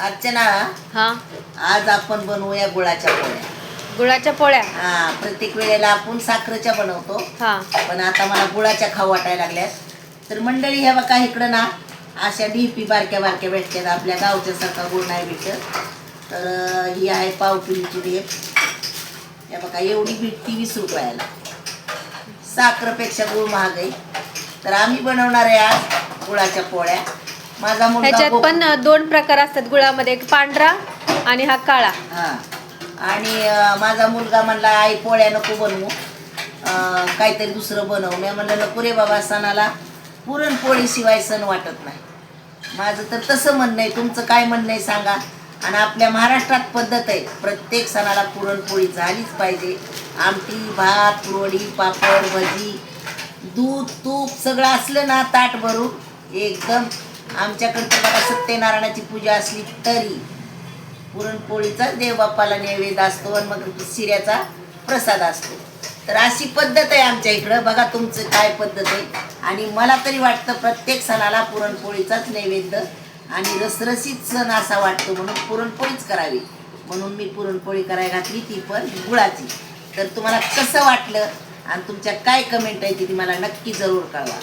अर्चना, हा, आज आपण बनवूया गुळाच्या पोळ्या. गुळाच्या पोळ्या. हा, प्रत्येक वेळेला आपण साखरेच्या बनवतो, हा, पण आता मला गुळाच्या खाऊ वाटायला लागल्यात. तर मंडळी हे बघा, इकडं ना अशा ढिपी बारक्या बारक्या भेटतात. आपल्या गावच्या सारखा गुळ नाही भेटत. तर ही आहे पाव किलोची ढेप. हे बघा, एवढी भेटती 20 रुपयाला. साखरेपेक्षा गुळ महाग आहे. तर आम्ही बनवणार आहे आज गुळाच्या पोळ्या. माझा मुलगा ह्याच्यात पण 2 प्रकार असतात गुळामध्ये, एक पांढरा आणि हा काळा. हा, आणि माझा मुलगा म्हणला आई पोळ्या नको बनवू, काहीतरी दुसरं बनव. मी म्हणलं नको रे बाबा, सणाला पुरणपोळी शिवाय सण वाटत नाही. माझं तर तसं म्हणणं आहे. तुमचं काय म्हणणं आहे सांगा. आणि आपल्या महाराष्ट्रात पद्धत आहे, प्रत्येक सणाला पुरणपोळी झालीच पाहिजे. आमटी, भात, पुरवडी, पापड, भजी, दूध, तूप सगळं असलं ना ताट भरून एकदम. आमच्याकडे तर बघा, सत्यनारायणाची पूजा असली तरी पुरणपोळीचा देवबाप्पाला नैवेद्य असतो आणि मग शिऱ्याचा प्रसाद असतो. तर अशी पद्धत आहे आमच्या इकडं. बघा तुमचं काय पद्धत आहे. आणि मला तरी वाटतं प्रत्येक सणाला पुरणपोळीचाच नैवेद्य आणि रसरशीत सण असा वाटतो, म्हणून पुरणपोळीच करावी. म्हणून मी पुरणपोळी करायला घातली, ती पण गुळाची. तर तुम्हाला कसं वाटलं आणि तुमच्या काय कमेंट आहे ती मला नक्की जरूर कळवा.